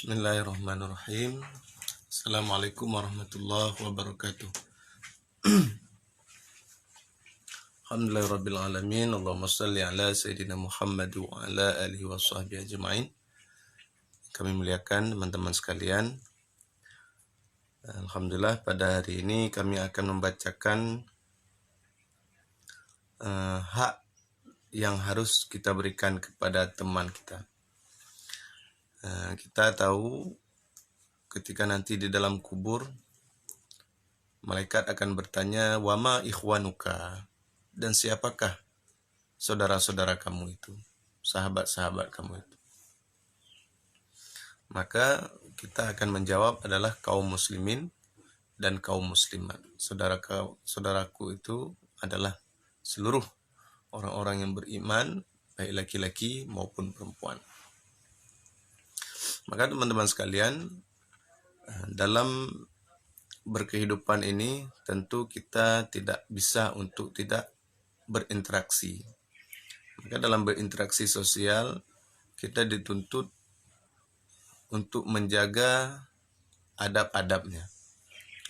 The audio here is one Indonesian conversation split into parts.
Bismillahirrahmanirrahim. Assalamualaikum warahmatullahi wabarakatuh. Alhamdulillahirabbil alamin. Allahumma shalli ala sayyidina Muhammad wa ala alihi wa sahbihi ajma'in. Kami muliakan teman-teman sekalian. Alhamdulillah, pada hari ini kami akan membacakan hak yang harus kita berikan kepada teman kita. Kita tahu ketika nanti di dalam kubur, malaikat akan bertanya, wama ikhwanuka, dan siapakah saudara-saudara kamu itu, sahabat-sahabat kamu itu. Maka kita akan menjawab adalah kaum muslimin dan kaum muslimat. Saudaraku itu adalah seluruh orang-orang yang beriman, baik laki-laki maupun perempuan. Maka teman-teman sekalian, dalam berkehidupan ini tentu kita tidak bisa untuk tidak berinteraksi. Maka dalam berinteraksi sosial kita dituntut untuk menjaga adab-adabnya.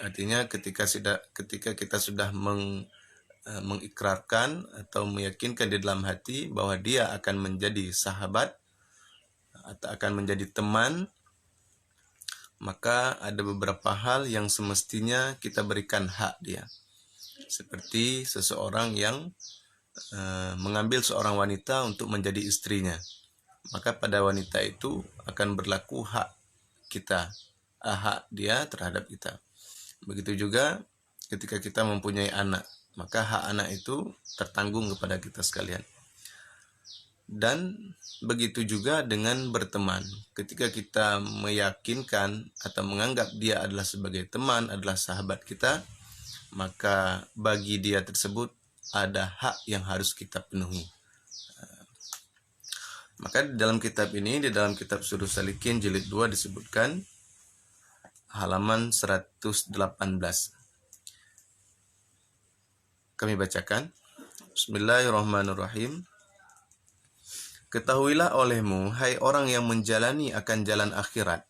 Artinya ketika kita sudah mengikrarkan atau meyakinkan di dalam hati bahwa dia akan menjadi sahabat atau akan menjadi teman, maka ada beberapa hal yang semestinya kita berikan hak dia. Seperti seseorang yang mengambil seorang wanita untuk menjadi istrinya, maka pada wanita itu akan berlaku hak kita, hak dia terhadap kita. Begitu juga ketika kita mempunyai anak, maka hak anak itu tertanggung kepada kita sekalian. Dan begitu juga dengan berteman. Ketika kita meyakinkan atau menganggap dia adalah sebagai teman, adalah sahabat kita, maka bagi dia tersebut ada hak yang harus kita penuhi. Maka di dalam kitab ini, di dalam kitab Surah Salikin jilid 2 disebutkan halaman 118. Kami bacakan. Bismillahirrahmanirrahim. Ketahuilah olehmu, hai orang yang menjalani akan jalan akhirat,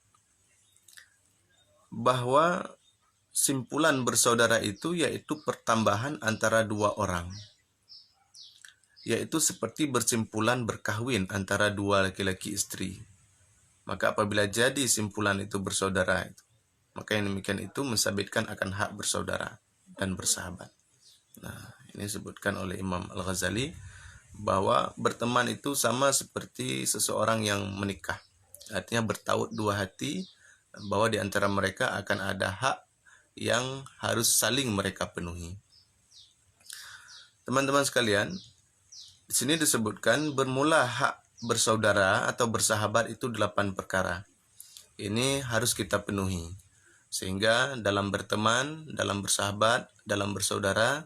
bahwa simpulan bersaudara itu yaitu pertambahan antara dua orang, yaitu seperti bersimpulan berkahwin antara dua laki-laki istri. Maka apabila jadi simpulan itu bersaudara, maka yang demikian itu mensabitkan akan hak bersaudara dan bersahabat. Nah, ini disebutkan oleh Imam Al-Ghazali bahwa berteman itu sama seperti seseorang yang menikah. Artinya bertaut dua hati, bahwa di antara mereka akan ada hak yang harus saling mereka penuhi. Teman-teman sekalian, di sini disebutkan bermula hak bersaudara atau bersahabat itu 8 perkara. Ini harus kita penuhi. Sehingga dalam berteman, dalam bersahabat, dalam bersaudara,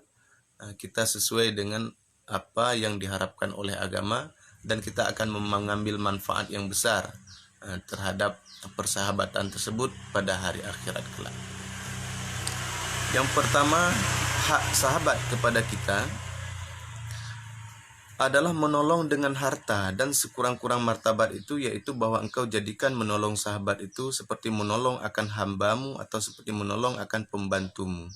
kita sesuai dengan apa yang diharapkan oleh agama, dan kita akan mengambil manfaat yang besar terhadap persahabatan tersebut pada hari akhirat kelak. Yang pertama, hak sahabat kepada kita adalah menolong dengan harta, dan sekurang-kurang martabat itu yaitu bahwa engkau jadikan menolong sahabat itu seperti menolong akan hambamu atau seperti menolong akan pembantumu.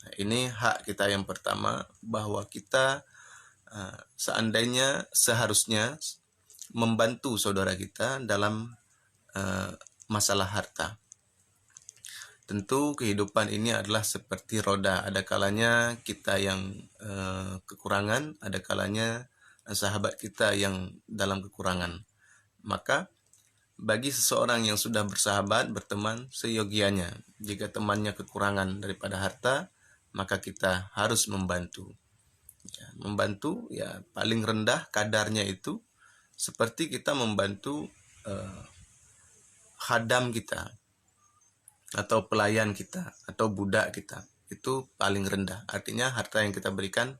Nah, ini hak kita yang pertama, bahwa kita seharusnya membantu saudara kita dalam masalah harta. Tentu kehidupan ini adalah seperti roda, ada kalanya kita yang kekurangan, ada kalanya sahabat kita yang dalam kekurangan. Maka bagi seseorang yang sudah bersahabat, berteman, seyogianya jika temannya kekurangan daripada harta, maka kita harus membantu. Membantu ya paling rendah kadarnya itu seperti kita membantu khadam kita atau pelayan kita atau budak kita, itu paling rendah. Artinya harta yang kita berikan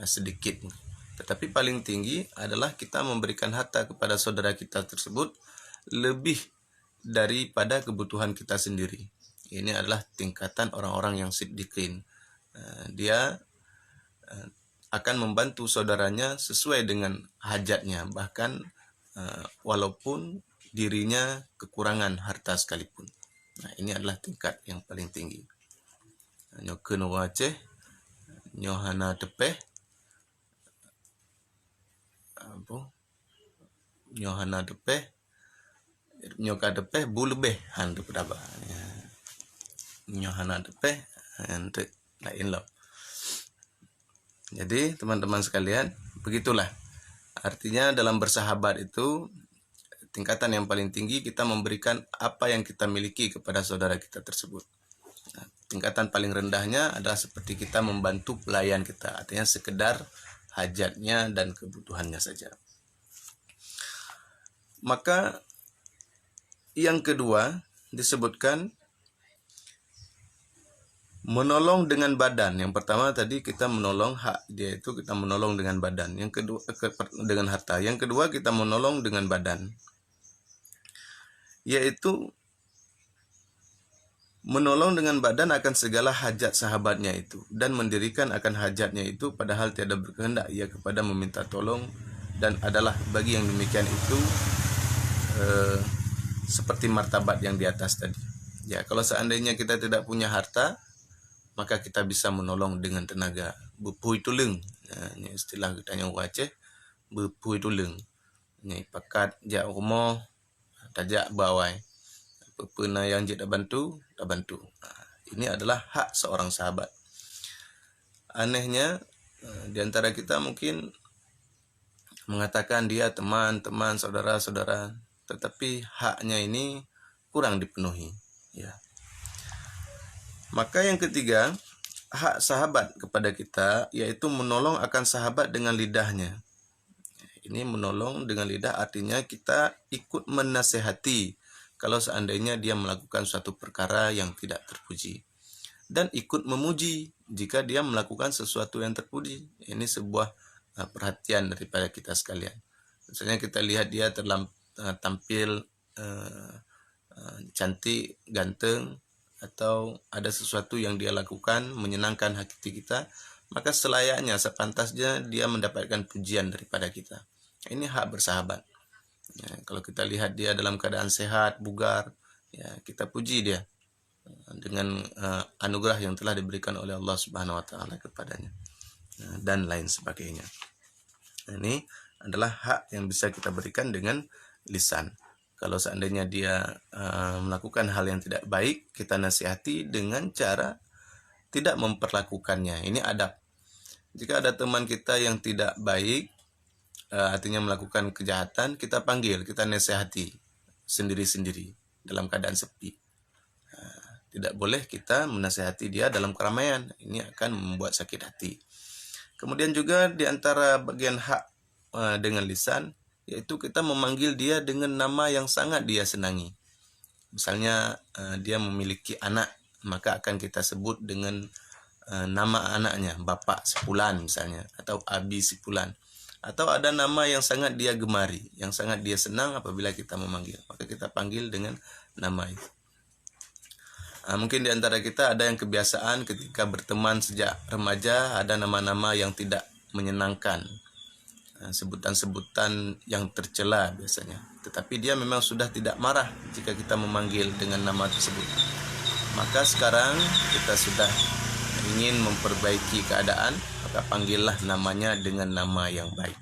sedikit. Tetapi paling tinggi adalah kita memberikan harta kepada saudara kita tersebut lebih daripada kebutuhan kita sendiri. Ini adalah tingkatan orang-orang yang siddiqin. Dia akan membantu saudaranya sesuai dengan hajatnya, bahkan walaupun dirinya kekurangan harta sekalipun. Nah, ini adalah tingkat yang paling tinggi. Nyokeun waceh, nyohana tepeh, nyohana tepeh, nyoka tepeh, bu lebeh hantu pedaba. Nyohana tepeh, hantu lain lo. Jadi teman-teman sekalian, begitulah. Artinya dalam bersahabat itu tingkatan yang paling tinggi kita memberikan apa yang kita miliki kepada saudara kita tersebut. Nah, tingkatan paling rendahnya adalah seperti kita membantu pelayan kita, artinya sekedar hajatnya dan kebutuhannya saja. Maka yang kedua disebutkan menolong dengan badan. Yang pertama tadi kita menolong hak dia, itu kita menolong dengan badan. Yang kedua dengan harta. Yang kedua kita menolong dengan badan, yaitu menolong dengan badan akan segala hajat sahabatnya itu, dan mendirikan akan hajatnya itu padahal tiada berkehendak ia kepada meminta tolong, dan adalah bagi yang demikian itu seperti martabat yang di atas tadi. Ya, kalau seandainya kita tidak punya harta, maka kita bisa menolong dengan tenaga. Bepui tulung. Ini istilah kita yang Aceh, bepui tulung. Ini pakat jak rumah, tajak bawai. Pena yang tak bantu, tak bantu. Ini adalah hak seorang sahabat. Anehnya, di antara kita mungkin mengatakan dia teman-teman, saudara-saudara, tetapi haknya ini kurang dipenuhi. Ya. Maka yang ketiga, hak sahabat kepada kita, yaitu menolong akan sahabat dengan lidahnya. Ini menolong dengan lidah artinya kita ikut menasehati kalau seandainya dia melakukan suatu perkara yang tidak terpuji, dan ikut memuji jika dia melakukan sesuatu yang terpuji. Ini sebuah perhatian daripada kita sekalian. Misalnya kita lihat dia tampil cantik, ganteng, atau ada sesuatu yang dia lakukan menyenangkan hati kita, maka selayaknya, sepantasnya dia mendapatkan pujian daripada kita. Ini hak bersahabat. Ya, kalau kita lihat dia dalam keadaan sehat, bugar, ya kita puji dia dengan anugerah yang telah diberikan oleh Allah Subhanahu wa taala kepadanya, dan lain sebagainya. Ini adalah hak yang bisa kita berikan dengan lisan. Kalau seandainya dia melakukan hal yang tidak baik, kita nasihati dengan cara tidak memperlakukannya. Ini adab. Jika ada teman kita yang tidak baik, artinya melakukan kejahatan, kita panggil, kita nasihati sendiri-sendiri dalam keadaan sepi. Tidak boleh kita menasihati dia dalam keramaian. Ini akan membuat sakit hati. Kemudian juga di antara bagian hak dengan lisan, yaitu kita memanggil dia dengan nama yang sangat dia senangi. Misalnya dia memiliki anak, maka akan kita sebut dengan nama anaknya, Bapak Sepulan misalnya, atau Abi Sepulan. Atau ada nama yang sangat dia gemari, yang sangat dia senang apabila kita memanggil, maka kita panggil dengan nama itu. Mungkin di antara kita ada yang kebiasaan ketika berteman sejak remaja, ada nama-nama yang tidak menyenangkan, sebutan-sebutan yang tercela biasanya. Tetapi dia memang sudah tidak marah jika kita memanggil dengan nama tersebut. Maka sekarang kita sudah ingin memperbaiki keadaan, maka panggillah namanya dengan nama yang baik,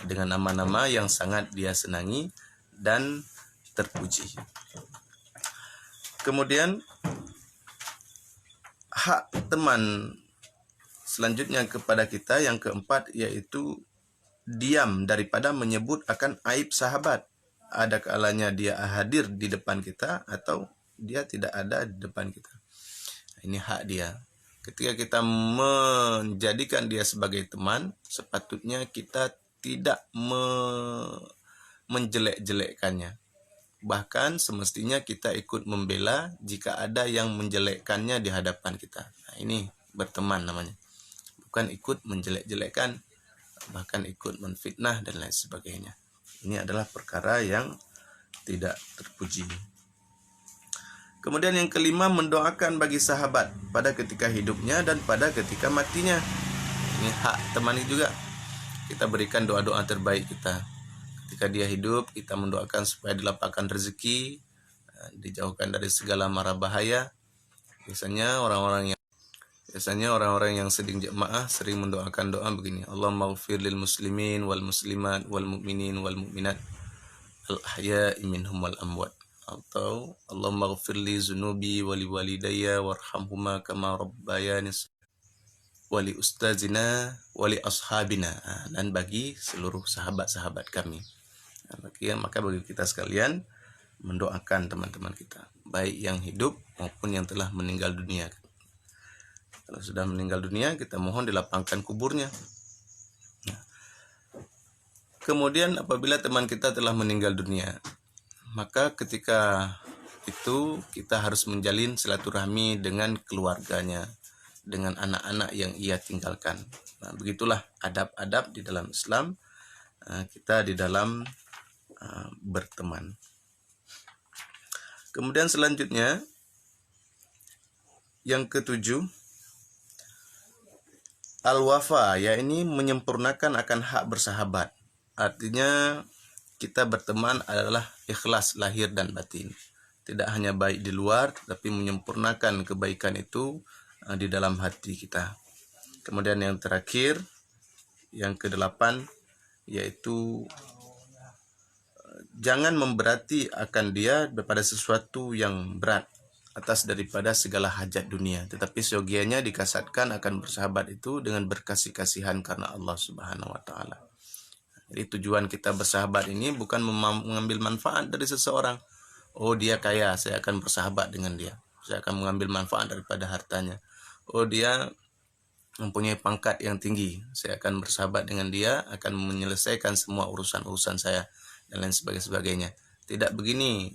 dengan nama-nama yang sangat dia senangi dan terpuji. Kemudian hak teman selanjutnya kepada kita yang keempat, yaitu diam daripada menyebut akan aib sahabat. Ada kalanya dia hadir di depan kita atau dia tidak ada di depan kita. Ini hak dia. Ketika kita menjadikan dia sebagai teman, sepatutnya kita tidak menjelek-jelekkannya. Bahkan semestinya kita ikut membela jika ada yang menjelekkannya di hadapan kita. Nah, ini berteman namanya. Bukan ikut menjelek-jelekkan, bahkan ikut menfitnah dan lain sebagainya. Ini adalah perkara yang tidak terpuji. Kemudian yang kelima, mendoakan bagi sahabat pada ketika hidupnya dan pada ketika matinya. Ini hak teman juga. Kita berikan doa-doa terbaik kita Ketika dia hidup, kita mendoakan supaya dilapangkan rezeki, dijauhkan dari segala mara bahaya. Biasanya orang-orang yang sedang jamaah sering mendoakan doa begini: Allahumma ighfir lil muslimin wal muslimat wal mu'minin wal mu'minat al ahya'i minhum wal amwat, atau Allahumma ighfir li zunubi wa li walidayya warhamhuma kama rabbayani wa li ustazina wa li ashabina, dan bagi seluruh sahabat-sahabat kami. Maka bagi kita sekalian mendoakan teman-teman kita, baik yang hidup maupun yang telah meninggal dunia. Kalau sudah meninggal dunia, kita mohon dilapangkan kuburnya. Kemudian apabila teman kita telah meninggal dunia, maka ketika itu kita harus menjalin silaturahmi dengan keluarganya, dengan anak-anak yang ia tinggalkan. Nah, begitulah adab-adab di dalam Islam, kita di dalam berteman. Kemudian selanjutnya, yang ketujuh, al-wafa, yakni menyempurnakan akan hak bersahabat. Artinya kita berteman adalah ikhlas lahir dan batin. Tidak hanya baik di luar, tapi menyempurnakan kebaikan itu di dalam hati kita. Kemudian yang terakhir, yang ke-8, yaitu jangan memberati akan dia daripada sesuatu yang berat atas daripada segala hajat dunia, tetapi seyogianya dikasatkan akan bersahabat itu dengan berkasih-kasihan karena Allah Subhanahu wa taala. Jadi tujuan kita bersahabat ini bukan mengambil manfaat dari seseorang. Oh, dia kaya, saya akan bersahabat dengan dia. Saya akan mengambil manfaat daripada hartanya. Oh, dia mempunyai pangkat yang tinggi, saya akan bersahabat dengan dia, akan menyelesaikan semua urusan-urusan saya, dan lain sebagainya. Tidak begini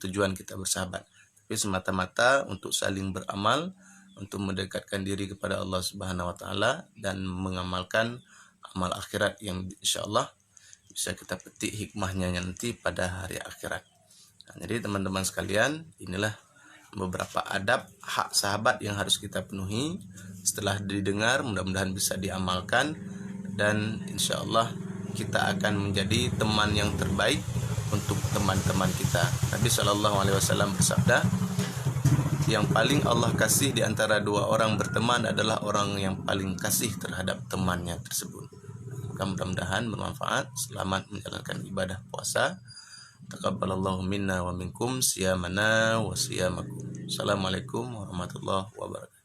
tujuan kita bersahabat, tapi semata-mata untuk saling beramal, untuk mendekatkan diri kepada Allah Subhanahu wa taala dan mengamalkan amal akhirat yang insyaallah bisa kita petik hikmahnya nanti pada hari akhirat. Nah, jadi teman-teman sekalian, inilah beberapa adab hak sahabat yang harus kita penuhi. Setelah didengar, mudah-mudahan bisa diamalkan, dan insyaallah kita akan menjadi teman yang terbaik untuk teman-teman kita. Nabi SAW bersabda, yang paling Allah kasih di antara dua orang berteman adalah orang yang paling kasih terhadap temannya tersebut. Mudah-mudahan bermanfaat. Selamat menjalankan ibadah puasa. Taqabbalallahu minna wa minkum siyamana wa siyamakum. Assalamualaikum warahmatullahi wabarakatuh.